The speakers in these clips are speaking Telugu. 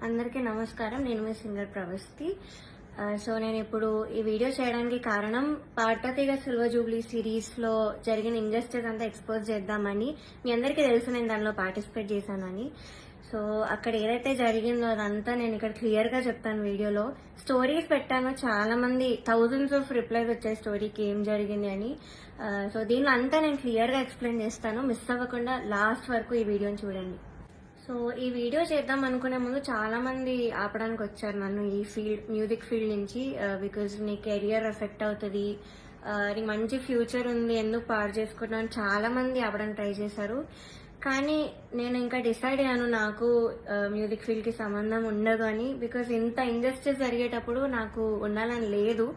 అందరికీ నమస్కారం. నేను మీ సింగర్ ప్రవస్తి. సో నేను ఇప్పుడు ఈ వీడియో చేయడానికి కారణం పార్థతీగ సిల్వర్ జూబ్లీ సిరీస్ లో జరిగిన ఇంజస్టిస్ అంతా ఎక్స్పోజ్ చేద్దామని. మీ అందరికీ తెలుసు నేను దానిలో పార్టిసిపేట్ చేశానని. సో అక్కడ ఏదైతే జరిగిందో అదంతా నేను ఇక్కడ క్లియర్ గా చెప్తాను వీడియోలో. స్టోరీస్ పెట్టాను, చాలా మంది థౌజండ్స్ ఆఫ్ రిప్లైస్ వచ్చాయి స్టోరీకి ఏం జరిగింది అని. సో దీనిలో అంతా నేను క్లియర్ గా ఎక్స్ప్లెయిన్ చేస్తాను. మిస్ అవ్వకుండా లాస్ట్ వరకు ఈ వీడియోని చూడండి. సో ఈ వీడియో చేద్దాం అనుకునే ముందు చాలా మంది ఆపడానికి వచ్చారు నన్ను ఈ ఫీల్డ్, మ్యూజిక్ ఫీల్డ్ నుంచి. బికాజ్ నీ కెరియర్ ఎఫెక్ట్ అవుతుంది, నీకు మంచి ఫ్యూచర్ ఉంది, ఎందుకు పాడు చేసుకుంటున్నాను చాలా మంది ఆపడానికి ట్రై చేశారు. కానీ నేను ఇంకా డిసైడ్ అయ్యాను నాకు మ్యూజిక్ ఫీల్డ్ కి సంబంధం ఉండదు అని. బికాజ్ ఇంత ఇంజస్టిస్ జరిగేటప్పుడు నాకు ఉండాలని లేదు.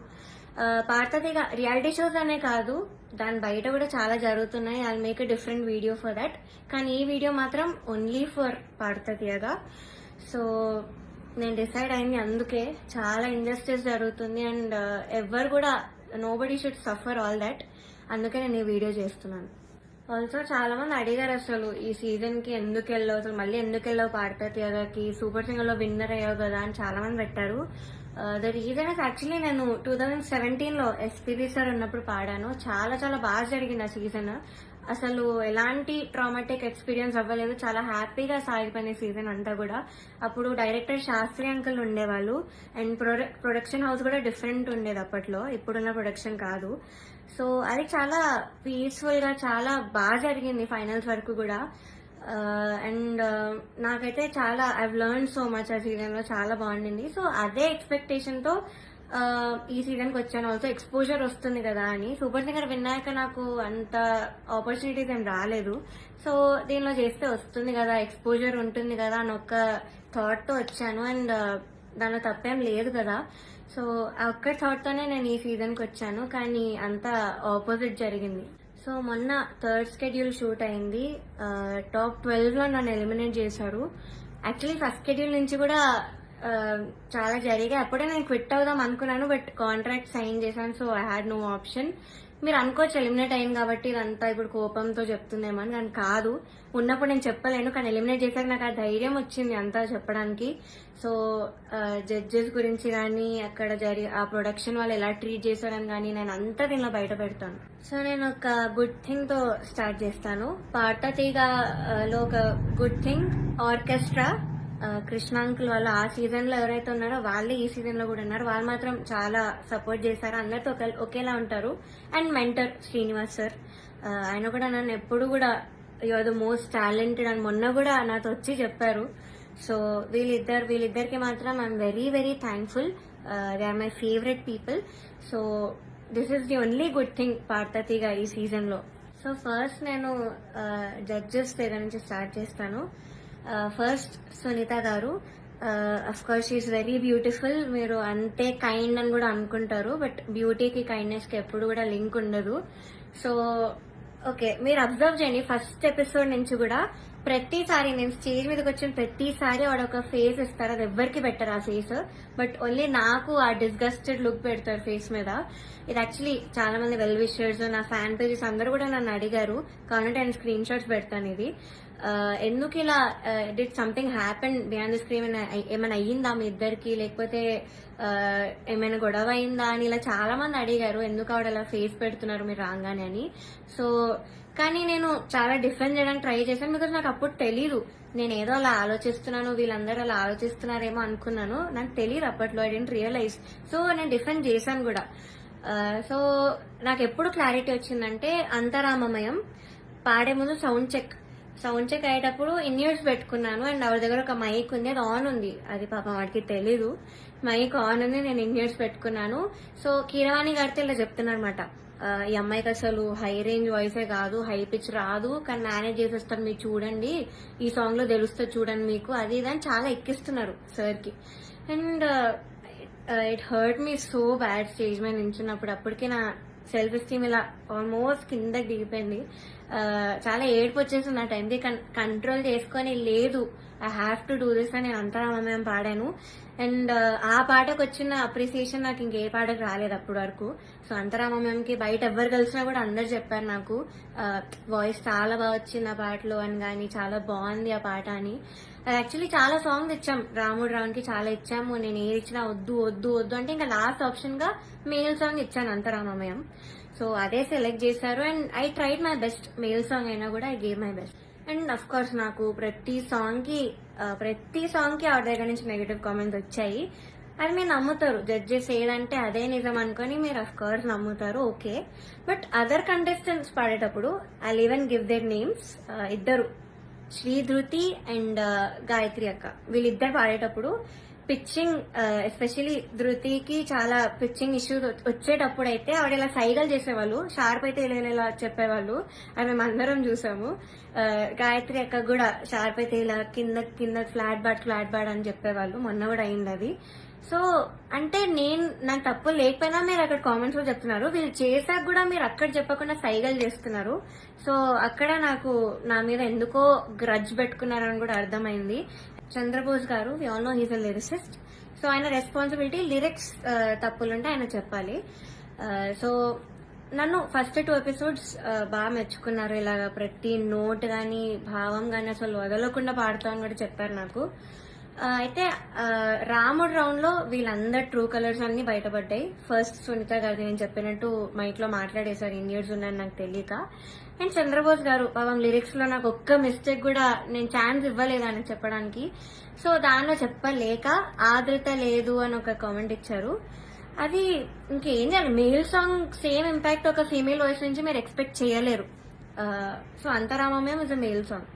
పార్థతీగ రియాలిటీ షోస్ అనే కాదు, దాని బయట కూడా చాలా జరుగుతున్నాయి. I make a different video for that. కానీ ఈ వీడియో మాత్రం ఓన్లీ ఫర్ పార్థతీగ. సో నేను డిసైడ్ అయింది అందుకే. చాలా ఇంజస్టిస్ జరుగుతుంది అండ్ ఎవరు కూడా nobody should suffer all that. అందుకే నేను ఈ వీడియో చేస్తున్నాను. ఆల్సో చాలా మంది అడిగారు అసలు ఈ సీజన్ కి ఎందుకు వెళ్ళావు, అసలు మళ్ళీ ఎందుకు వెళ్ళావు పార్థతీగకి, సూపర్ సింగర్ లో విన్నర్ అయ్యావు కదా అని చాలా మంది పెట్టారు. ద రీజన్ ఇస్ యాక్చువల్లీ నేను 2017 లో ఎస్పీబీ సార్ ఉన్నప్పుడు పాడాను. చాలా చాలా బాగా జరిగింది ఆ సీజన్. అసలు ఎలాంటి ట్రామాటిక్ ఎక్స్పీరియన్స్ అవ్వలేదు, చాలా హ్యాపీగా సాగిపోయిన సీజన్ అంతా కూడా. అప్పుడు డైరెక్టర్ శాస్త్రి అంకుల్ ఉండేవాళ్ళు అండ్ ప్రొడక్షన్ హౌస్ కూడా డిఫరెంట్ ఉండేది అప్పట్లో, ఇప్పుడున్న ప్రొడక్షన్ కాదు. సో అది చాలా పీస్ఫుల్ గా చాలా బాగా జరిగింది ఫైనల్స్ వరకు కూడా. అండ్ నాకైతే చాలా ఐ లెర్న్ సో మచ్ ఆ సీజన్ లో, చాలా బాగుండింది. సో అదే ఎక్స్పెక్టేషన్ తో ఈ సీజన్ కి వచ్చాను. ఆల్సో ఎక్స్పోజర్ వస్తుంది కదా అని. సూపర్ సింగర్ విన్నాక నాకు అంత ఆపర్చునిటీస్ ఏం రాలేదు. సో దీనిలో చేస్తే వస్తుంది కదా, ఎక్స్పోజర్ ఉంటుంది కదా అని ఒక థాట్ తో వచ్చాను. అండ్ దానిలో తప్పేం లేదు కదా. సో ఆ ఒక్క థాట్ తోనే నేను ఈ సీజన్ కి వచ్చాను. కానీ అంత ఆపోజిట్ జరిగింది. సో మొన్న థర్డ్ స్కెడ్యూల్ షూట్ అయింది. టాప్ 12 లో నన్ను ఎలిమినేట్ చేశారు. యాక్చువల్లీ ఫస్ట్ స్కెడ్యూల్ నుంచి కూడా చాలా జరిగాయి. అప్పుడే నేను క్విట్ అవుదాం అనుకున్నాను, బట్ కాంట్రాక్ట్ సైన్ చేశాను. So I had no option. మీరు అనుకోవచ్చు ఎలిమినేట్ అయింది కాబట్టి ఇదంతా ఇప్పుడు కోపంతో చెప్తుందేమో అని, కానీ కాదు. ఉన్నప్పుడు నేను చెప్పలేను, కానీ ఎలిమినేట్ చేశాక నాకు ఆ ధైర్యం వచ్చింది అంతా చెప్పడానికి. సో జడ్జెస్ గురించి కానీ అక్కడ ఆ ప్రొడక్షన్ వాళ్ళు ఎలా ట్రీట్ చేశారని కానీ నేను అంతా దీనిలో బయట పెడతాను. సో నేను ఒక గుడ్ థింగ్ తో స్టార్ట్ చేస్తాను. పార్థతీగలో ఒక good thing orchestra. Krishna uncle వాళ్ళు ఆ సీజన్ లో ఎవరైతే ఉన్నారో వాళ్ళే ఈ సీజన్ లో కూడా ఉన్నారు. వాళ్ళు మాత్రం చాలా సపోర్ట్ చేశారు, అందరితో ఒకేలా ఉంటారు. అండ్ మెంటర్ శ్రీనివాస్ సార్, ఆయన కూడా నన్ను ఎప్పుడు కూడా you are the most talented అని మొన్న కూడా నాతో వచ్చి చెప్పారు. సో వీళ్ళిద్దరికి మాత్రం I'm very very thankful. They are my favourite people. So this is the only good thing పార్థతీగ ఈ సీజన్ లో. సో ఫస్ట్ నేను జడ్జెస్ దగ్గర నుంచి స్టార్ట్ చేస్తాను. First Sunitha garu. Of course she is very beautiful. మీరు అంతే కైండ్ అని కూడా అనుకుంటారు, బట్ బ్యూటీకి కైండ్నెస్ కి ఎప్పుడు కూడా లింక్ ఉండదు. సో ఓకే, మీరు అబ్జర్వ్ చేయండి ఫస్ట్ ఎపిసోడ్ నుంచి కూడా ప్రతిసారి నేను స్టేజ్ మీదకి వచ్చిన ప్రతిసారి వాడు ఒక ఫేస్ ఇస్తారు. అది ఎవ్వరికి పెట్టరు ఆ ఫేస్, బట్ ఓన్లీ నాకు ఆ డిస్గస్టెడ్ లుక్ పెడతారు ఫేస్ మీద. ఇది యాక్చువల్లీ చాలా మంది వెల్ విషర్స్, నా ఫ్యాన్ పేజెస్ అందరూ కూడా నన్ను అడిగారు. కాబట్టి నేను స్క్రీన్ షాట్స్ పెడతాను. ఇది ఎందుకు ఇలా did something happen beyond the screen, ఏమైనా అయ్యిందా మీ ఇద్దరికి, లేకపోతే ఏమైనా గొడవ అయిందా అని ఇలా చాలా మంది అడిగారు. ఎందుకు ఆవిడ అలా ఫేస్ పెడుతున్నారు మీరు రాగానే అని. సో కానీ నేను చాలా డిఫెండ్ చేయడానికి ట్రై చేశాను. బికాజ్ నాకు అప్పుడు తెలీదు, నేను ఏదో అలా ఆలోచిస్తున్నాను, వీళ్ళందరూ అలా ఆలోచిస్తున్నారేమో అనుకున్నాను. నాకు తెలియదు అప్పట్లో, ఐ డెంట్ రియలైజ్. సో నేను డిఫెండ్ చేశాను కూడా. సో నాకు ఎప్పుడు క్లారిటీ వచ్చిందంటే అంతరామమయం పాడే ముందు సౌండ్ చెక్ అయ్యేటప్పుడు ఇన్ ఇయర్స్ పెట్టుకున్నాను. అండ్ ఆవిడ దగ్గర ఒక మైక్ ఉంది, అది ఆన్ ఉంది. అది పాపం వాడికి తెలీదు, మైక్ ఆన్ ఉంది, నేను ఇన్ ఇయర్స్ పెట్టుకున్నాను. సో కీరవాణి గారితో ఇలా చెప్తున్నారు అనమాట, ఈ అమ్మాయికి అసలు హై రేంజ్ వాయిసే కాదు, హై పిచ్ రాదు, కానీ మేనేజ్ చేసేస్తారు, మీరు చూడండి, ఈ సాంగ్ లో తెలుస్తుంది చూడండి మీకు, అది ఇది అని చాలా ఎక్కిస్తున్నారు సార్ కి. And it hurt me so bad stage మీద నించున్నప్పుడు. అప్పటికి నా సెల్ఫ్ ఎస్టీమ్ ఇలా ఆల్మోస్ట్ కిందకి దిగిపోయింది. చాలా ఏడుపు వచ్చేసింది ఆ టైంకి. కంట్రోల్ చేసుకొని లేదు, I have to do this అని నేను అంతరామమయం పాడాను. అండ్ ఆ పాటకు వచ్చిన అప్రిసియేషన్ నాకు ఇంకే పాటకు రాలేదు అప్పటి వరకు. సో అంతరామమయంకి బయట ఎవరు కలిసినా కూడా అందరు చెప్పారు నాకు వాయిస్ చాలా బాగా వచ్చింది ఆ పాటలో అని, కానీ చాలా బాగుంది ఆ పాట అని. యాక్చువల్లీ చాలా సాంగ్స్ ఇచ్చాం, రాముడు రావునికి చాలా ఇచ్చాము. నేను ఏది ఇచ్చినా వద్దు వద్దు వద్దు అంటే ఇంకా లాస్ట్ ఆప్షన్ గా మేల్ సాంగ్ ఇచ్చాను, అంతరామమయం. సో అదే సెలెక్ట్ చేశారు and I tried my best. Male song అయినా కూడా I gave my best. And of course నాకు ప్రతి సాంగ్ కి ఆవిడ దగ్గర నుంచి నెగటివ్ కామెంట్స్ వచ్చాయి. అది మీరు నమ్ముతారు, జడ్జెస్ ఏదంటే అదే నిజం అనుకుని మీరు అఫ్ కోర్స్ నమ్ముతారు, ఓకే. బట్ అదర్ కంటెస్టెంట్స్ పాడేటప్పుడు I even give their names. ఇద్దరు, శ్రీ ధృతి అండ్ గాయత్రి అక్క, వీళ్ళిద్దరు పాడేటప్పుడు పిచ్చింగ్, ఎస్పెషలీ ధృతికి చాలా పిచ్చింగ్ ఇష్యూస్ వచ్చేటప్పుడు అయితే ఆవిడ ఇలా సైగలు చేసేవాళ్ళు, షార్ప్ అయితే ఇలా చెప్పేవాళ్ళు, అది మేము అందరం చూసాము. గాయత్రి అక్క కూడా షార్ప్ అయితే ఇలా కింద కింద ఫ్లాట్ బాడ్ అని చెప్పేవాళ్ళు, మొన్న కూడా అయింది అది. సో అంటే నాకు తప్పు లేకపోయినా మీరు అక్కడ కామెంట్స్ లో చెప్తున్నారు, వీళ్ళు చేశాక కూడా మీరు అక్కడ చెప్పకుండా సైగలు చేస్తున్నారు. సో అక్కడ నాకు నా మీద ఎందుకో గ్రడ్జ్ పెట్టుకున్నారని కూడా అర్థమైంది. Chandrabose garu, we all know he's a lyricist. So ఆయన రెస్పాన్సిబిలిటీ, లిరిక్స్ తప్పులుంటే ఆయన చెప్పాలి. సో నన్ను ఫస్ట్ 2 ఎపిసోడ్స్ బాగా మెచ్చుకున్నారు. ఇలాగా ప్రతి నోట్ గాని భావం గాని అసలు వదలకుండా పాడుతామని కూడా చెప్పారు నాకు. అయితే రాముడు రౌండ్ లో వీళ్ళందరు ట్రూ కలర్స్ అన్ని బయటపడ్డాయి. ఫస్ట్ సునీత గారు నేను చెప్పినట్టు మైక్ లో మాట్లాడేశారు, ఇండియన్స్ ఉన్నారని నాకు తెలియక. అండ్ చంద్రబోస్ గారు పాపం లిరిక్స్ లో నాకు ఒక్క మిస్టేక్ కూడా నేను ఛాన్స్ ఇవ్వలేదు ఆయన చెప్పడానికి. సో దానిలో చెప్పలేక ఆదృత లేదు అని ఒక కామెంట్ ఇచ్చారు. అది ఇంకేం చేయాలి, మేల్ సాంగ్ సేమ్ ఇంపాక్ట్ ఒక ఫీమేల్ వాయిస్ నుంచి మీరు ఎక్స్పెక్ట్ చేయలేరు. సో అంతరామమే is a male song.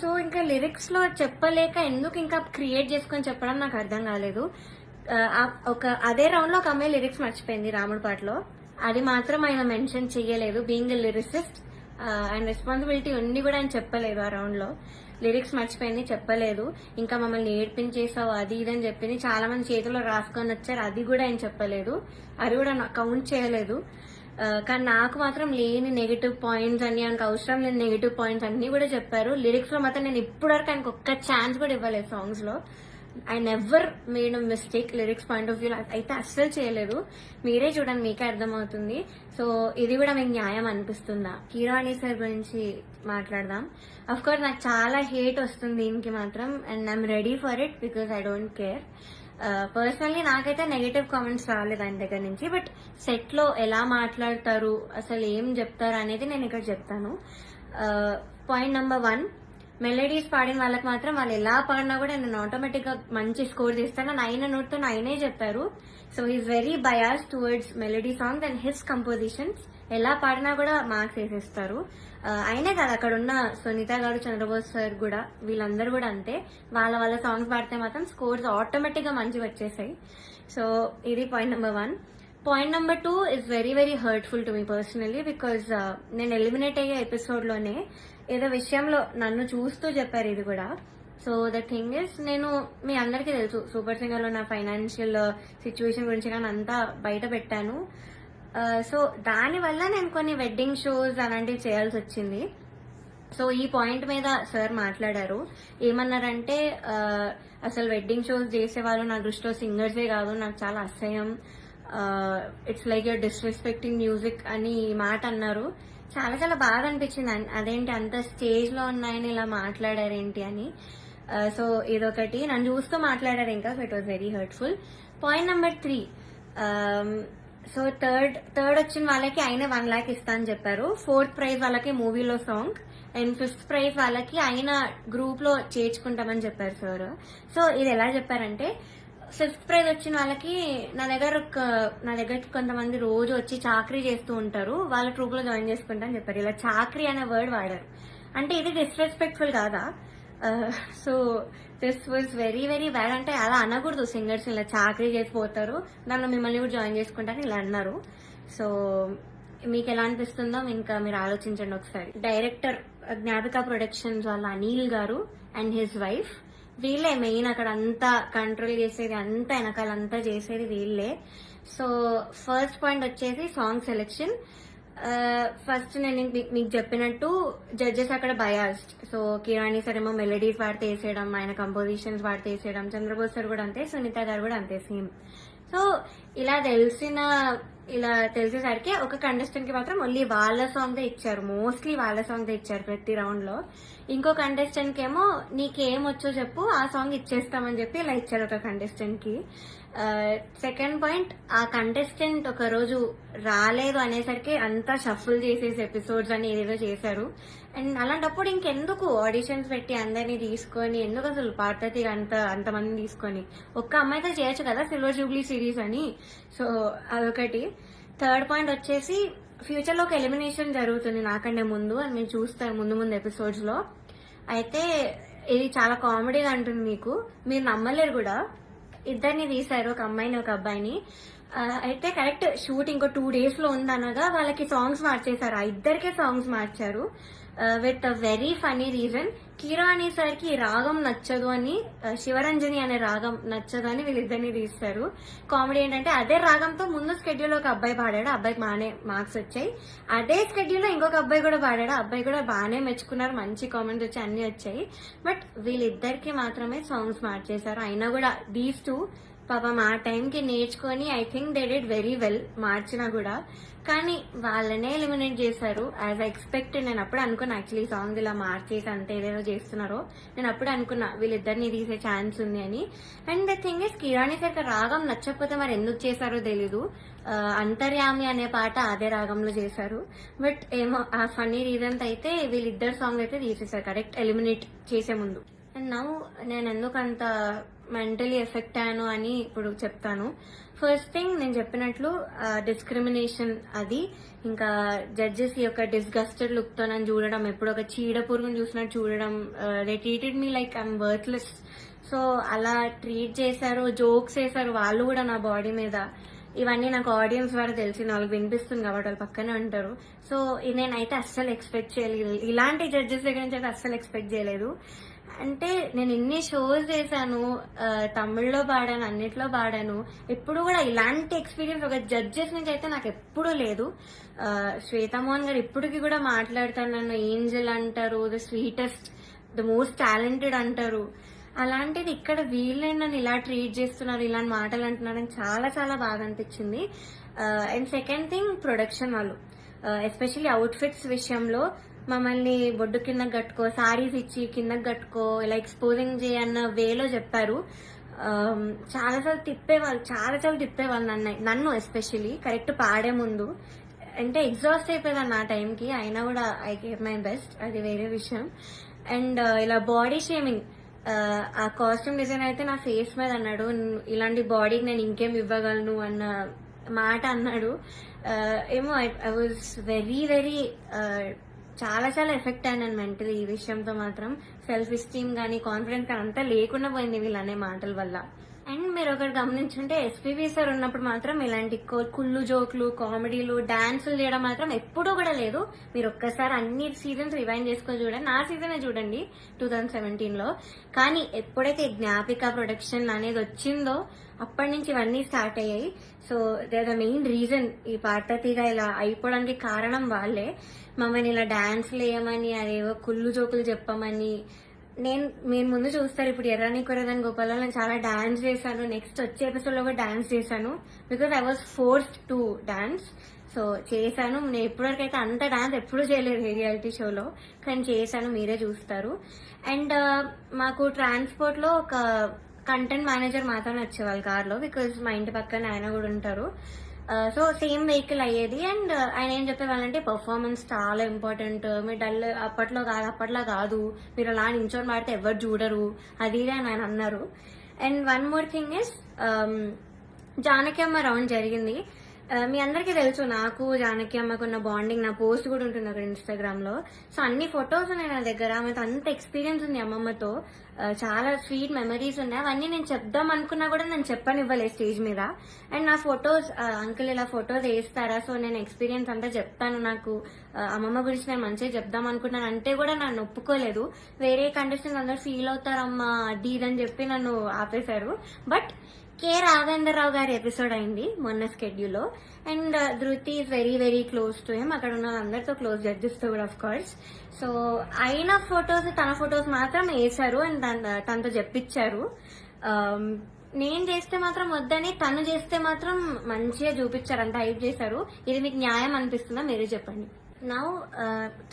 So ఇంకా లిరిక్స్ లో చెప్పలేక ఎందుకు ఇంకా క్రియేట్ చేసుకొని చెప్పడం నాకు అర్థం కాలేదు. అదే రౌండ్ లో ఒక అమ్మాయి లిరిక్స్ మర్చిపోయింది రాముడి పాటలో, అది మాత్రం ఆయన మెన్షన్ చెయ్యలేదు. బీయింగ్ ఎ లిరిసిస్ట్ ఆయన రెస్పాన్సిబిలిటీ ఉండి కూడా ఆయన చెప్పలేదు. ఆ రౌండ్ లో లిరిక్స్ మర్చిపోయింది, చెప్పలేదు. ఇంకా మమ్మల్ని ఏడ్పించేసావు అది ఇదని చెప్పింది. చాలా మంది చేతిలో రాసుకొని వచ్చారు, అది కూడా ఆయన చెప్పలేదు, అది కూడా కౌంట్ చేయలేదు. కానీ నాకు మాత్రం లేని నెగిటివ్ పాయింట్స్ అన్ని, ఆయనకు అవసరం లేని నెగిటివ్ పాయింట్స్ అన్ని కూడా చెప్పారు. లిరిక్స్ లో మాత్రం నేను ఇప్పటివరకు ఆయనకు ఒక్క ఛాన్స్ కూడా ఇవ్వలేదు సాంగ్స్ లో. I never made a mistake lyrics point of view అయితే అస్సలు చేయలేదు. మీరే చూడండి, మీకే అర్థమవుతుంది. సో ఇది కూడా మీకు న్యాయం అనిపిస్తుందా? కీరవాణి సార్ గురించి మాట్లాడదాం. అఫ్ కోర్స్ నాకు చాలా హేట్ వస్తుంది దీనికి మాత్రం, and I'm ready for it because I don't care. Personally నాకైతే నెగటివ్ కామెంట్స్ రాలేదు ఆయన దగ్గర నుంచి. బట్ సెట్ లో ఎలా మాట్లాడతారు, అసలు ఏం చెప్తారు అనేది నేను ఇక్కడ చెప్తాను. పాయింట్ నెంబర్ 1, మెలోడీస్ పాడిన వాళ్ళకి మాత్రం వాళ్ళు ఎలా పాడినా కూడా నేను ఆటోమేటిక్ గా మంచి స్కోర్ చేస్తాను అని ఆయన నోట్తో ఆయనే చెప్పారు. So he's very bias towards melody songs and his compositions. ఎలా పాడినా కూడా మార్క్స్ వేసేస్తారు. అయినే కాదు, అక్కడ ఉన్న సునీత గారు, చంద్రబోస్ సార్ కూడా, వీళ్ళందరూ కూడా అంతే. వాళ్ళ సాంగ్స్ పాడితే మాత్రం స్కోర్స్ ఆటోమేటిక్ గా మంచిగా వచ్చేసాయి. సో ఇది point number 1. Point number 2 is very very hurtful to me personally because నేను ఎలిమినేట్ అయ్యే ఎపిసోడ్ లోనే ఏదో విషయంలో నన్ను చూస్తూ చెప్పారు ఇది కూడా. సో ద థింగ్ ఇస్, నేను మీ అందరికీ తెలుసు సూపర్ సింగర్ లో నా ఫైనాన్షియల్ సిచ్యువేషన్ గురించి నేను అంతా బయట పెట్టాను. సో దానివల్ల నేను కొన్ని వెడ్డింగ్ షోస్ అలాంటివి చేయాల్సి వచ్చింది. సో ఈ పాయింట్ మీద సార్ మాట్లాడారు. ఏమన్నారంటే అసలు వెడ్డింగ్ షోస్ చేసేవాళ్ళు నా దృష్టిలో సింగర్సే కాదు, నాకు చాలా అసహ్యం, it's like your disrespecting music అని ఈ మాట అన్నారు. చాలా చాలా బాధ అనిపించింది. అదేంటి అంత స్టేజ్ లో ఉన్నాయని ఇలా మాట్లాడారేంటి అని. సో ఇదొకటి, నన్ను చూస్తూ మాట్లాడారు ఇంకా. So it was very hurtful. Point number 3, so third వచ్చిన వాళ్ళకి ఆయన 1 lakh ఇస్తా అని చెప్పారు. 4th ప్రైజ్ వాళ్ళకి మూవీలో సాంగ్, అండ్ 5th ప్రైజ్ వాళ్ళకి ఆయన గ్రూప్ లో చేర్చుకుంటామని చెప్పారు సార్. సో ఇది ఎలా చెప్పారంటే, 5th ప్రైజ్ వచ్చిన వాళ్ళకి నా దగ్గరకి కొంతమంది రోజు వచ్చి చాకరీ చేస్తూ ఉంటారు, వాళ్ళ ట్రూప్ లో జాయిన్ చేసుకుంటా అని చెప్పారు. ఇలా చాకరీ అనే వర్డ్ వాడారు. అంటే ఇది డిస్రెస్పెక్ట్ఫుల్ కాదా? So this was very very bad. అంటే అలా అనకూడదు, సింగర్స్ ఇలా చాకరీ చేసిపోతారు, దానిలో మిమ్మల్ని కూడా జాయిన్ చేసుకుంటారని ఇలా అన్నారు. సో మీకు ఎలా అనిపిస్తుందో ఇంకా మీరు ఆలోచించండి ఒకసారి. డైరెక్టర్ జ్ఞాపిక ప్రొడక్షన్స్ వాళ్ళ అనిల్ గారు అండ్ హిజ్ వైఫ్, వీళ్ళే మెయిన్ అక్కడ అంతా కంట్రోల్ చేసేది, అంతా వెనకాలంతా చేసేది వీళ్ళే. సో ఫస్ట్ పాయింట్ వచ్చేసి సాంగ్ సెలెక్షన్. ఫస్ట్ నేను మీకు చెప్పినట్టు జడ్జెస్ అక్కడ బయాస్డ్. సో కిరాణి సార్ ఏమో మెలోడీస్ వాడితే వేసేయడం, ఆయన కంపోజిషన్స్ వాడితే వేసేయడం, చంద్రబోస్ సార్ కూడా అంతే, సునీత గారు కూడా అంతే సేమ్. సో ఇలా తెలిసిన ఇలా తెలిసేసరికి ఒక కంటెస్టెంట్ కి మాత్రం ఓన్లీ వాళ్ళ సాంగ్ ఇచ్చారు, మోస్ట్లీ వాళ్ళ సాంగ్ ఇచ్చారు ప్రతి రౌండ్ లో. ఇంకో కంటెస్టెంట్ కి ఏమో నీకేం వచ్చో చెప్పు ఆ సాంగ్ ఇచ్చేస్తామని చెప్పి ఇలా ఇచ్చారు ఒక కంటెస్టెంట్ కి. సెకండ్ పాయింట్, ఆ కంటెస్టెంట్ ఒక రోజు రాలేదు అనేసరికి అంతా షఫుల్ చేసేసి ఎపిసోడ్స్ అని ఏదేదో చేశారు. అండ్ అలాంటప్పుడు ఇంకెందుకు ఆడిషన్స్ పెట్టి అందరినీ తీసుకొని, ఎందుకు అసలు పార్వతి అంతమందిని తీసుకొని ఒక్క అమ్మాయితో చేయొచ్చు కదా సిల్వర్ జూబ్లీ సిరీస్ అని. సో అదొకటి. థర్డ్ పాయింట్ వచ్చేసి ఫ్యూచర్ లో ఒక ఎలిమినేషన్ జరుగుతుంది నాకంటే ముందు, అని నేను చూస్తాను ముందు ఎపిసోడ్స్ లో. అయితే ఇది చాలా కామెడీగా ఉంటుంది, మీరు నమ్మలేరు కూడా. ఇద్దరిని తీశారు, ఒక అమ్మాయిని ఒక అబ్బాయిని. అయితే కరెక్ట్ షూట్ ఇంకో 2 days లో ఉందనగా వాళ్ళకి సాంగ్స్ మార్చేశారు, ఆ ఇద్దరికే సాంగ్స్ మార్చారు with a very funny reason. కిరాణి సార్ కి రాగం నచ్చదు అని, శివరంజని అనే రాగం నచ్చదు అని వీళ్ళిద్దరిని తీస్తారు. కామెడీ ఏంటంటే అదే రాగంతో ముందు స్కెడ్యూల్ ఒక అబ్బాయి పాడాడు, అబ్బాయికి బాగానే మార్క్స్ వచ్చాయి. అదే స్కెడ్యూల్ లో ఇంకొక అబ్బాయి కూడా పాడాడు, అబ్బాయి కూడా బాగానే మెచ్చుకున్నారు, మంచి కామెంట్స్ వచ్చి అన్ని వచ్చాయి. బట్ వీళ్ళిద్దరికి మాత్రమే సాంగ్స్ మార్చేశారు. అయినా కూడా దీస్ టూ పాపం ఆ టైంకి నేర్చుకొని I think they did very well మార్చినా కూడా. కానీ వాళ్ళనే ఎలిమినేట్ చేశారు యాజ్ ఎక్స్పెక్ట్. నేను అప్పుడు అనుకున్నా యాక్చువల్లీ సాంగ్ ఇలా మార్చేసి అంతే ఏదేదో చేస్తున్నారో, నేను అప్పుడు అనుకున్నా వీళ్ళిద్దరిని తీసే ఛాన్స్ ఉంది అని. And the thing is కిరాణి sir రాగం నచ్చకపోతే మరి ఎందుకు చేశారో తెలీదు. అంతర్యామి అనే పాట అదే రాగంలో చేశారు. బట్ ఏమో ఆ ఫన్నీ రీజన్స్ అయితే వీళ్ళిద్దరు సాంగ్ అయితే తీసేశారు కరెక్ట్ ఎలిమినేట్ చేసే ముందు. అండ్ నౌ నేను ఎందుకు అంత మెంటలీ ఎఫెక్ట్ అయ్యాను అని ఇప్పుడు చెప్తాను. ఫస్ట్ థింగ్, నేను చెప్పినట్లు డిస్క్రిమినేషన్ అది, ఇంకా జడ్జెస్ యొక్క డిస్గస్టెడ్ లుక్ తో నన్ను చూడడం, ఎప్పుడు ఒక చీడ పురుగును చూసినట్టు చూడడం. They treated me like I'm worthless. So అలా ట్రీట్ చేశారు, జోక్స్ వేశారు వాళ్ళు కూడా నా బాడీ మీద. ఇవన్నీ నాకు ఆడియన్స్ ద్వారా తెలిసింది, వాళ్ళకి వినిపిస్తుంది కాబట్టి వాళ్ళు పక్కనే ఉంటారు. సో నేనైతే అస్సలు ఎక్స్పెక్ట్ చేయలేదు, ఇలాంటి జడ్జెస్ దగ్గర నుంచి అయితే అస్సలు ఎక్స్పెక్ట్ చేయలేదు. అంటే నేను ఇన్ని షోస్ చేశాను, తమిళ్లో పాడాను, అన్నిట్లో పాడాను, ఎప్పుడు కూడా ఇలాంటి ఎక్స్పీరియన్స్ ఒక జడ్జెస్ నుంచి అయితే నాకు ఎప్పుడూ లేదు. శ్వేతామోహన్ గారు ఇప్పటికి కూడా మాట్లాడతారు, నన్ను ఏంజల్ అంటారు, the sweetest, the most talented అంటారు. అలాంటిది ఇక్కడ వీళ్ళే నన్ను ఇలా ట్రీట్ చేస్తున్నారు, ఇలాంటి మాటలు అంటున్నారని చాలా చాలా బాగా అనిపించింది. అండ్ సెకండ్ థింగ్, ప్రొడక్షన్ వాళ్ళు ఎస్పెషల్లీ అవుట్ఫిట్స్ విషయంలో మమ్మల్ని బొడ్డు కిందకి కట్టుకో, సారీస్ ఇచ్చి కిందకి కట్టుకో, ఇలా ఎక్స్పోజింగ్ చేయన్న వేలో చెప్పారు. చాలాసార్లు తిప్పేవాళ్ళు నన్ను ఎస్పెషల్లీ కరెక్ట్ పాడే ముందు. అంటే ఎగ్జాస్ట్ అయిపోయేదాన్ని ఆ టైంకి, అయినా కూడా ఐ గేవ్ మై బెస్ట్, అది వేరే విషయం. అండ్ ఇలా బాడీ షేమింగ్, ఆ కాస్ట్యూమ్ డిజైన్ అయితే నా ఫేస్ మీద అన్నాడు, ఇలాంటి బాడీకి నేను ఇంకేం ఇవ్వగలను అన్న మాట అన్నాడు. ఏమో ఐ వాజ్ వెరీ వెరీ చాలా చాలా ఎఫెక్ట్ అయినాను మెంటలీ ఈ విషయంతో మాత్రం. సెల్ఫ్ ఎస్టీమ్ కానీ కాన్ఫిడెన్స్ కానీ అంతా లేకుండా పోయింది వీళ్ళనే మాటల వల్ల. అండ్ మీరు ఒకటి గమనించుంటే ఎస్పీబీ సార్ ఉన్నప్పుడు మాత్రం ఇలాంటి కుళ్ళు జోకులు, కామెడీలు, డాన్సులు చేయడం మాత్రం ఎప్పుడూ కూడా లేదు. మీరు ఒక్కసారి అన్ని సీజన్స్ రివైండ్ చేసుకొని చూడండి, నా సీజనే చూడండి 2017లో. కానీ ఎప్పుడైతే జ్ఞాపిక ప్రొడక్షన్ అనేది వచ్చిందో అప్పటి నుంచి ఇవన్నీ స్టార్ట్ అయ్యాయి. So they the main reason ఈ పార్వతిగా ఇలా అయిపోవడానికి కారణం వాళ్ళే. మమ్మల్ని ఇలా డాన్స్లు వేయమని, అదేవో కుళ్ళు జోకులు చెప్పమని. మీరు ముందు చూస్తారు, ఇప్పుడు ఎర్రని కొరదని గోపాల్లో నేను చాలా డాన్స్ చేశాను, నెక్స్ట్ వచ్చే ఎపిసోడ్ లో కూడా డాన్స్ చేశాను, because I was forced to dance. So చేశాను, నేను ఇప్పటివరకు అయితే అంత డాన్స్ ఎప్పుడూ చేయలేదు రియాలిటీ షోలో, కానీ చేశాను, మీరే చూస్తారు. అండ్ మాకు ట్రాన్స్పోర్ట్ లో ఒక కంటెంట్ మేనేజర్ మాత్రమే వచ్చేవాళ్ళు కార్లో, బికాజ్ మా ఇంటి పక్కన ఆయన కూడా ఉంటారు. సో సేమ్ వెహికల్ అయ్యేది. అండ్ ఆయన ఏం చెప్పేవాళ్ళంటే పర్ఫార్మెన్స్ చాలా ఇంపార్టెంట్, మీరు డల్ అప్పట్లో కాదు, మీరు అలా నించొని పాడితే ఎవరు చూడరు, అది అని ఆయన అన్నారు. And one more thing is, Janaki అమ్మ రౌండ్ జరిగింది. మీ అందరికీ తెలుసు నాకు జానకి అమ్మకున్న బాండింగ్, నా పోస్ట్ కూడా ఉంటుంది అక్కడ ఇన్స్టాగ్రామ్ లో. సో అన్ని ఫొటోస్ ఉన్నాయి నా దగ్గర, ఆమెతో అంత ఎక్స్పీరియన్స్ ఉంది అమ్మమ్మతో, చాలా స్వీట్ మెమరీస్ ఉన్నాయి. అవన్నీ నేను చెప్దాం అనుకున్నా కూడా నేను చెప్పనివ్వలేదు స్టేజ్ మీద. అండ్ నా ఫొటోస్, అంకుల్ ఇలా ఫొటోస్ వేస్తారా, సో నేను ఎక్స్పీరియన్స్ అంతా చెప్తాను, నాకు అమ్మమ్మ గురించి నేను మంచిగా చెప్దాం అనుకుంటున్నాను అంటే కూడా నన్ను ఒప్పుకోలేదు. వేరే కంటెస్టెంట్స్ అందరూ ఫీల్ అవుతారమ్మా అది ఇదని చెప్పి నన్ను ఆపేశారు. బట్ కె రాఘవేంద్రరావు గారి ఎపిసోడ్ అయింది మొన్న స్కెడ్యూల్లో. అండ్ ధృతి is very very close to him, అక్కడ ఉన్న అందరితో క్లోజ్, జడ్జెస్ తో కూడా ఆఫ్ కోర్స్. సో అయిన ఫొటోస్, తన ఫొటోస్ మాత్రం వేశారు అండ్ తనతో చెప్పించారు. నేను చేస్తే మాత్రం వద్దని, తను చేస్తే మాత్రం మంచిగా చూపించారు, అంత హైప్ చేశారు. ఇది మీకు న్యాయం అనిపిస్తుందా మీరే చెప్పండి. నౌ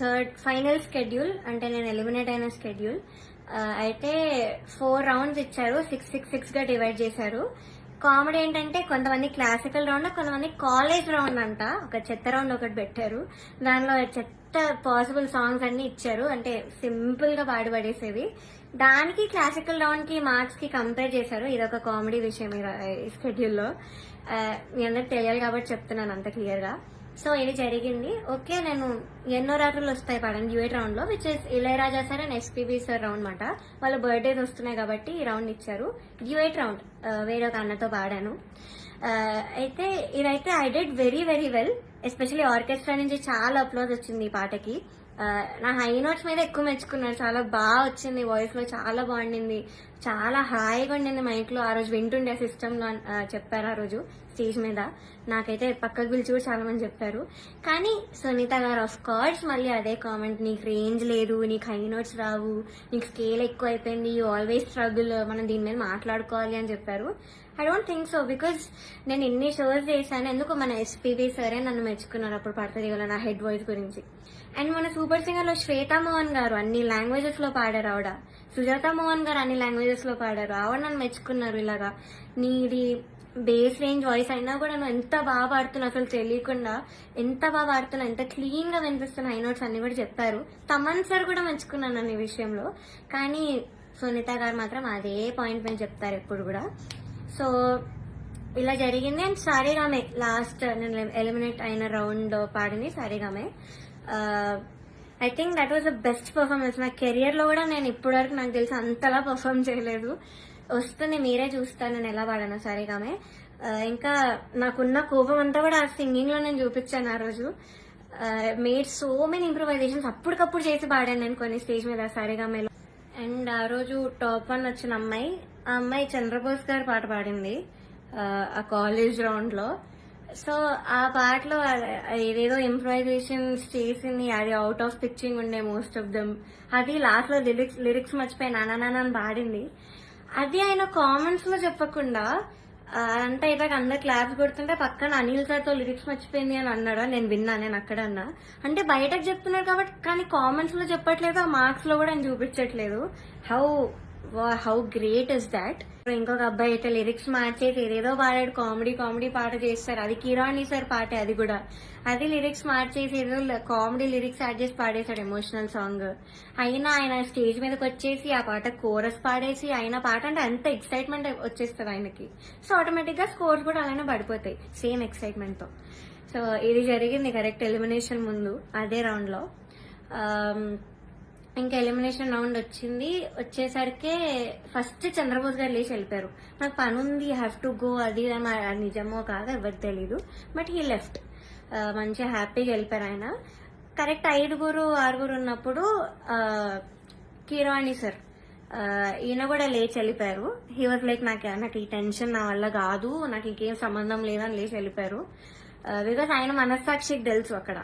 థర్డ్ ఫైనల్ స్కెడ్యూల్, అంటే నేను ఎలిమినేట్ అయిన స్కెడ్యూల్. అయితే 4 రౌండ్స్ ఇచ్చారు, 6 గా డివైడ్ చేశారు. కామెడీ ఏంటంటే కొంతమంది క్లాసికల్ రౌండ్, కొంతమంది కాలేజ్ రౌండ్ అంట. ఒక చెత్త రౌండ్ ఒకటి పెట్టారు, దానిలో చెత్త పాసిబుల్ సాంగ్స్ అన్ని ఇచ్చారు, అంటే సింపుల్ గా పాడి పడేసేవి. దానికి క్లాసికల్ రౌండ్ కి మార్క్స్ కి కంపేర్ చేశారు. ఇదొక కామెడీ విషయం ఈ స్కెడ్యూల్లో. మీ అందరికి తెలియాలి కాబట్టి చెప్తున్నాను అంత క్లియర్ గా. సో ఇది జరిగింది. ఓకే, నేను ఎన్నో రాత్రులు వస్తాయి పాడాను డ్యూయట్ రౌండ్ లో, which is Ilaiyaraaja sir and SPB sir round అనమాట. వాళ్ళ బర్త్డేస్ వస్తున్నాయి కాబట్టి ఈ రౌండ్ ఇచ్చారు. డ్యూయట్ రౌండ్ వేరే ఒక అన్నతో పాడాను. అయితే ఇదైతే I did very very well. Especially orchestra నుంచి చాలా అప్లోజ్ వచ్చింది ఈ పాటకి. నా హై నోట్స్ మీద ఎక్కువ మెచ్చుకున్నారు, చాలా బాగా వచ్చింది, వాయిస్ లో చాలా బాగుండింది, చాలా హాయిగా ఉండింది మైక్ లో. ఆ రోజు వింటుండే సిస్టమ్ లో చెప్పారు ఆ రోజు స్టేజ్ మీద. నాకైతే పక్కకు పిలిచి కూడా చాలా మంది చెప్పారు. కానీ సునీత గారు ఆఫ్ కోర్స్ మళ్ళీ అదే కామెంట్, నీకు రేంజ్ లేదు, నీకు హై నోట్స్ రావు, నీకు స్కేల్ ఎక్కువ అయిపోయింది, యూ ఆల్వేస్ స్ట్రగుల్, మనం దీని మీద మాట్లాడుకోవాలి అని చెప్పారు. I don't think so, because నేను ఇన్ని షోస్ చేశాను. ఎందుకు మన ఎస్పీబీ సరే నన్ను మెచ్చుకున్నారు అప్పుడు పడుతుంది కదా నా హెడ్ వాయిస్ గురించి. అండ్ మన సూపర్ సింగర్ లో శ్వేతా మోహన్ గారు అన్ని లాంగ్వేజెస్ లో పాడారు ఆవిడ. సుజాత మోహన్ గారు అన్ని లాంగ్వేజెస్ లో పాడారు. ఆవిడ నన్ను మెచ్చుకున్నారు. ఇలాగా నీది బేస్ రేంజ్ వాయిస్ అయినా కూడా నువ్వు ఎంత బాగా పాడుతున్నావు, అసలు తెలియకుండా ఎంత బాగా పాడుతున్నావు, ఎంత క్లీన్ గా వినిపిస్తున్న హై నోట్స్ అన్ని కూడా చెప్పారు. తమన్ సార్ కూడా మెచ్చుకున్నాను నన్ను ఈ విషయంలో. కానీ సునీత గారు మాత్రం అదే పాయింట్ మీద చెప్తారు ఎప్పుడు కూడా. సో ఇలా జరిగింది. అండ్ సారేగామే లాస్ట్ నేను ఎలిమినేట్ అయిన రౌండ్ పాడింది సారేగామే. I think that was the best performance. నా కెరియర్ లో కూడా నేను ఇప్పటి వరకు నాకు తెలిసి అంతలా పర్ఫార్మ్ చేయలేదు. వస్తుంది, మీరే చూస్తాను నేను ఎలా పాడాను సారేగామే. ఇంకా నాకున్న కోపం అంతా కూడా ఆ సింగింగ్ లో నేను చూపించాను ఆ రోజు. మేడ్ సో మెనీ ఇంప్రూవైజేషన్స్ అప్పటికప్పుడు చేసి పాడాను నేను కొన్ని స్టేజ్ మీద సారేగామేలో. అండ్ ఆ రోజు టాప్ 1 వచ్చిన అమ్మాయి, ఆ అమ్మాయి చంద్రబోస్ గారు పాట పాడింది ఆ కాలేజ్ రౌండ్ లో. సో ఆ పాటలో ఏదేదో ఇంప్రూవైజేషన్స్ చేసింది, అది అవుట్ ఆఫ్ పిచ్చింగ్ ఉండే మోస్ట్ ఆఫ్ దమ్. అది లాస్ట్ లో లిరిక్స్ మర్చిపోయి నానా అని పాడింది. అది ఆయన కామెంట్స్ లో చెప్పకుండా అంటే ఇలాగ అందరు క్లాప్స్ కొడుతుంటే పక్కన అనిల్ సార్ తో లిరిక్స్ మర్చిపోయింది అని అన్నాడు. నేను విన్నా, నేను అక్కడ అన్నా. అంటే బయటకు చెప్తున్నారు కాబట్టి, కానీ కామెంట్స్ లో చెప్పట్లేదు, ఆ మార్క్స్ లో కూడా ఆయన చూపించట్లేదు. How great is that. ఇంకొక అబ్బాయి అయితే లిరిక్స్ మార్చేసి ఏదేదో పాడాడు, కామెడీ పాట చేస్తారు. అది కిరాణి సార్ పాటే, అది కూడా అది లిరిక్స్ మార్చేసి ఏదో కామెడీ లిరిక్స్ యాడ్ చేసి పాడేశాడు ఎమోషనల్ సాంగ్. అయినా ఆయన స్టేజ్ మీదకి వచ్చేసి ఆ పాట కోరస్ పాడేసి, ఆయన పాట అంటే అంత ఎక్సైట్మెంట్ వచ్చేస్తుంది ఆయనకి. సో ఆటోమేటిక్ గా స్కోర్స్ కూడా అలానే పడిపోతాయి సేమ్ ఎక్సైట్మెంట్ తో. సో ఇది జరిగింది కరెక్ట్ ఎలిమినేషన్ ముందు అదే రౌండ్ లో. ఇంకా ఎలిమినేషన్ రౌండ్ వచ్చేసరికి ఫస్ట్ చంద్రబోస్ గారు లేచి వెళ్ళిపోయారు. నాకు పని ఉంది, హ్యావ్ టు గో, అది నిజమో కాదో ఎవరికి తెలీదు, బట్ హీ లెఫ్ట్. మంచిగా హ్యాపీగా వెళ్ళిపోయారు ఆయన. కరెక్ట్ 5-6 ఉన్నప్పుడు కిరాణి సార్ ఈయన కూడా లేచి వెళ్ళిపోయారు. హీ వాజ్ లైక్ నాకు ఈ టెన్షన్ నా వల్ల కాదు, నాకు ఇంకేం సంబంధం లేదని లేచి వెళ్ళిపోయారు. బికాస్ ఆయన మనస్సాక్షికి తెలుసు అక్కడ.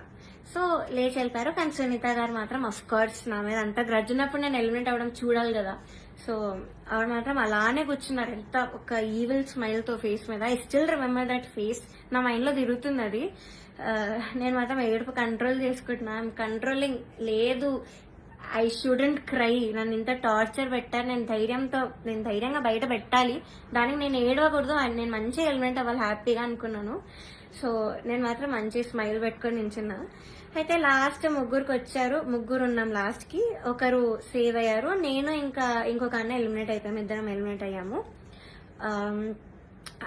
సో లేచి వెళ్ళిపోయారు. కానీ సునీత గారు మాత్రం అఫ్ కోర్స్ నా మీద అంత గ్రడ్జ్ ఉన్నప్పుడు నేను ఎలిమినేట్ అవ్వడం చూడాలి కదా. సో ఆవిడ మాత్రం అలానే కూర్చున్నారు, ఎంత ఒక ఈవిల్ స్మైల్ తో ఫేస్ మీద. I still remember that face, నా మైండ్ లో తిరుగుతుంది అది. నేను మాత్రం ఏడుపు కంట్రోల్ చేసుకుంటున్నా. ఐఎమ్ కంట్రోలింగ్ లేదు, ఐ షుడెంట్ క్రై. నన్ను ఇంత టార్చర్ పెట్టారు, నేను ధైర్యంగా బయట పెట్టాలి, దానికి నేను ఏడవకూడదు, నేను మంచిగా ఎలిమినేట్ అవ్వాలి హ్యాపీగా అనుకున్నాను. సో నేను మాత్రం మంచి స్మైల్ పెట్టుకొని నించున్నా. అయితే లాస్ట్ ముగ్గురు ఉన్నాం లాస్ట్ కి. ఒకరు సేవ్ అయ్యారు, నేను ఇంకా ఇంకొక అన్న ఎలిమినేట్ అయిపోయాము, ఇద్దరం ఎలిమినేట్ అయ్యాము.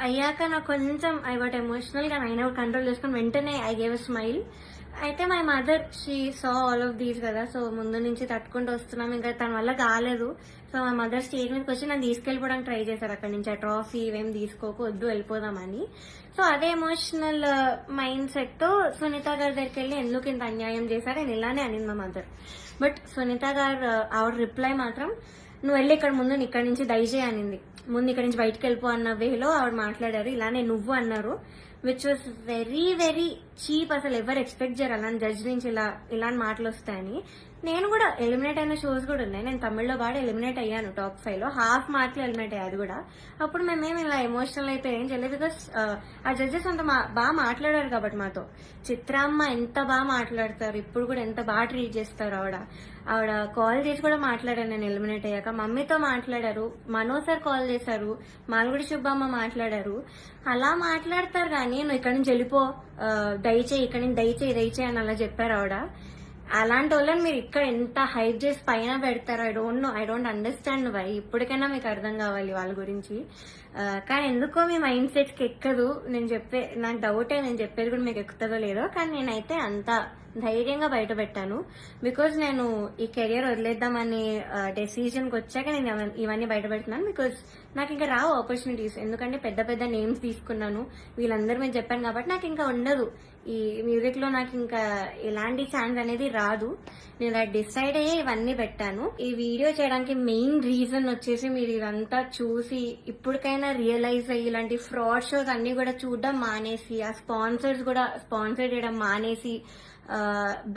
అయ్యాక నాకు కొంచెం ఐ వాట్ ఎమోషనల్ గా అయినా కంట్రోల్ చేసుకుని వెంటనే ఐ గేవ్ అ స్మైల్. అయితే my mother she saw all of these కదా, సో ముందు నుంచి తట్టుకుంటూ వస్తున్నాం, ఇంకా తన వల్ల కాలేదు. సో మా మదర్ స్టేజ్ మీదకి వచ్చి నన్ను తీసుకెళ్ళిపోవడానికి ట్రై చేశారు అక్కడి నుంచి. ఆ ట్రాఫీ ఇవేం తీసుకోవద్దు, వెళ్ళిపోదామని. సో అదే ఎమోషనల్ మైండ్ సెట్ తో సునీత గారి దగ్గరికి వెళ్ళి ఎందుకు ఇంత అన్యాయం చేశారు నేను ఇలానే అనింది మా మదర్. బట్ సునీత గారు ఆవిడ రిప్లై మాత్రం, నువ్వు వెళ్ళి ఇక్కడ ముందు ఇక్కడి నుంచి దయచేయి అనింది. ముందు ఇక్కడి నుంచి బయటకు వెళ్ళిపో అన్న వేలో ఆవిడ మాట్లాడారు. ఇలానే నువ్వు అన్నారు, which was very very cheap. అసలు ఎవరు ఎక్స్పెక్ట్ చేయరు అలాంటి జడ్జ్ నుంచి ఇలాంటి మాటలు వస్తాయని. నేను కూడా ఎలిమినేట్ అయిన షోస్ కూడా ఉన్నాయి. నేను తమిళ్లో పాడి ఎలిమినేట్ అయ్యాను టాప్ 5 లో, హాఫ్ మార్క్ లో ఎలిమినేట్ అయ్యాది కూడా. అప్పుడు మేమేమి ఇలా ఎమోషనల్ అయిపోయి ఏం చేయలేదు, బికాస్ ఆ జడ్జెస్ అంత బాగా మాట్లాడారు కాబట్టి మాతో. చిత్రామ్మ ఎంత బాగా మాట్లాడతారు, ఇప్పుడు కూడా ఎంత బాగా ట్రీట్ చేస్తారు. ఆవిడ కాల్ చేసి కూడా మాట్లాడాను నేను ఎలిమినేట్ అయ్యాక. మమ్మీతో మాట్లాడారు, మనో సార్ కాల్ చేశారు, మాల్గుడి సుబ్బమ్మ మాట్లాడారు. అలా మాట్లాడతారు కానీ నువ్వు ఇక్కడి నుంచి వెళ్ళిపో, దయచేయి ఇక్కడి నుంచి దయచేయి అని అలా చెప్పారు ఆవిడ. అలాంటి వాళ్ళని మీరు ఇక్కడ ఎంత హైప్ చేసి పైన పెడతారో ఐ డోంట్ అండర్స్టాండ్ వై. ఇప్పటికైనా మీకు అర్థం కావాలి వాళ్ళ గురించి. కానీ ఎందుకో మీ మైండ్ సెట్ కి ఎక్కదు. నాకు డౌటే, నేను చెప్పేది కూడా మీకు ఎక్కుతుందో లేదో. కానీ నేనైతే అంత ధైర్యంగా బయట పెట్టాను, బికాజ్ నేను ఈ కెరియర్ వదిలేద్దామని డెసిజన్కి వచ్చాక నేను ఇవన్నీ బయట పెడుతున్నాను. బికాజ్ నాకు ఇంకా రావు ఆపర్చునిటీస్, ఎందుకంటే పెద్ద పెద్ద నేమ్స్ తీసుకున్నాను, వీళ్ళందరూ మీరు చెప్పాను కాబట్టి నాకు ఇంకా ఉండదు. ఈ మ్యూజిక్ లో నాకు ఇంకా ఎలాంటి ఛాన్స్ అనేది రాదు. నేను అది డిసైడ్ అయ్యే ఇవన్నీ పెట్టాను. ఈ వీడియో చేయడానికి మెయిన్ రీజన్ వచ్చేసి మీరు ఇదంతా చూసి ఇప్పటికైనా రియలైజ్ అయ్యి ఇలాంటి ఫ్రాడ్ షోస్ అన్ని కూడా చూడడం మానేసి, ఆ స్పాన్సర్స్ కూడా స్పాన్సర్ చేయడం మానేసి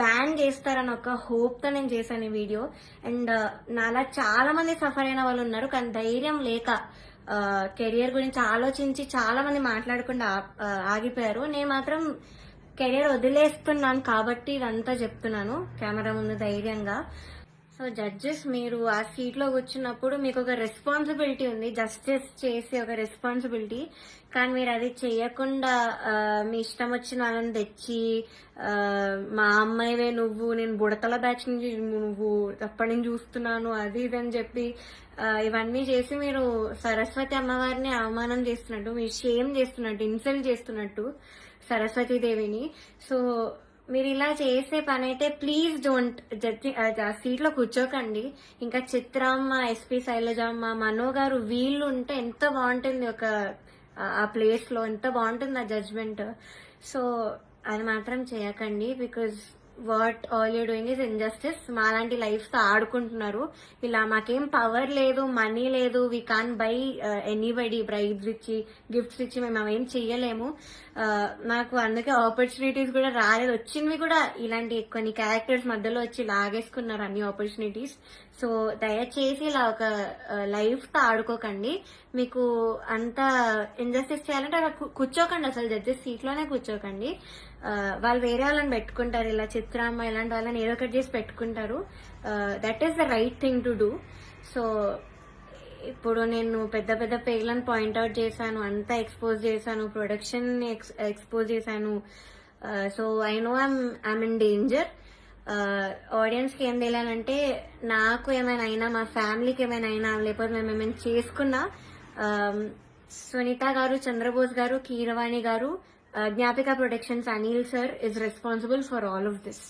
బ్యాన్ చేస్తారని ఒక హోప్ తో నేను చేశాను ఈ వీడియో. అండ్ నాలా చాలా మంది సఫర్ అయిన వాళ్ళు ఉన్నారు, కానీ ధైర్యం లేక కెరియర్ గురించి ఆలోచించి చాలా మంది మాట్లాడకుండా ఆగిపోయారు. నేను మాత్రం కెరియర్ వదిలేస్తున్నాను కాబట్టి ఇదంతా చెప్తున్నాను కెమెరా ముందు ధైర్యంగా. సో జడ్జెస్, మీరు ఆ సీట్ లో కూర్చున్నప్పుడు మీకు ఒక రెస్పాన్సిబిలిటీ ఉంది, జస్టిస్ చేసే ఒక రెస్పాన్సిబిలిటీ. కానీ మీరు అది చేయకుండా మీ ఇష్టం వచ్చిన వాళ్ళని తెచ్చి మా అమ్మాయివే నువ్వు, నేను బుడతల బ్యాచ్ నుంచి నువ్వు అప్పటి నుంచి చూస్తున్నాను అది ఇది అని చెప్పి ఇవన్నీ చేసి మీరు సరస్వతి అమ్మవారిని అవమానం చేస్తున్నట్టు, మీరు షేమ్ చేస్తున్నట్టు, ఇన్సల్ట్ చేస్తున్నట్టు సరస్వతీదేవిని. సో మీరు ఇలా చేసే పని అయితే ప్లీజ్ డోంట్. సీట్ లో కూర్చోకండి. ఇంకా చిత్రమ్మ, ఎస్పీ శైలజమ్మ, మనో గారు వీళ్ళు ఉంటే ఎంత బాగుంటుంది, ఒక ఆ ప్లేస్ లో ఎంత బాగుంటుంది ఆ జడ్జ్మెంట్. సో అది మాత్రం చేయకండి, because what all you doing is injustice. మాలాంటి లైఫ్ తో ఆడుకుంటున్నారు. ఇలా మాకేం పవర్ లేదు, మనీ లేదు, we can buy anybody bribes ఇచ్చి, గిఫ్ట్స్ ఇచ్చి మేము అవేం చెయ్యలేము. నాకు అందుకే ఆపర్చునిటీస్ కూడా రాలేదు. వచ్చినవి కూడా ఇలాంటి కొన్ని క్యారెక్టర్స్ మధ్యలో వచ్చి లాగేసుకున్నారు అన్ని ఆపర్చునిటీస్. సో దయచేసి ఇలా ఒక లైఫ్ తో ఆడుకోకండి. మీకు అంత ఇంజస్టిస్ చేయాలంటే అక్కడ కూర్చోకండి, అసలు జడ్జెస్ సీట్ లోనే కూర్చోకండి. వాళ్ళు వేరే వాళ్ళని పెట్టుకుంటారు, ఇలా చిత్రామ్మ ఇలాంటి వాళ్ళని ఏదో ఒకటి చేసి పెట్టుకుంటారు. That is the right thing to do. So ఇప్పుడు నేను పెద్ద పెద్ద పేర్లను పాయింట్అవుట్ చేశాను, అంతా ఎక్స్పోజ్ చేశాను, ప్రొడక్షన్ ఎక్స్పోజ్ చేశాను. So I know I'm in danger. Audience కి ఏం తెలియాలంటే, నాకు ఏమైనా అయినా, మా ఫ్యామిలీకి ఏమైనా అయినా, లేకపోతే మేము ఏమైనా చేసుకున్నా, సునీత గారు, Chandrabose garu, Keeravani garu, Gnapika productions, Anil sir is responsible for all of this.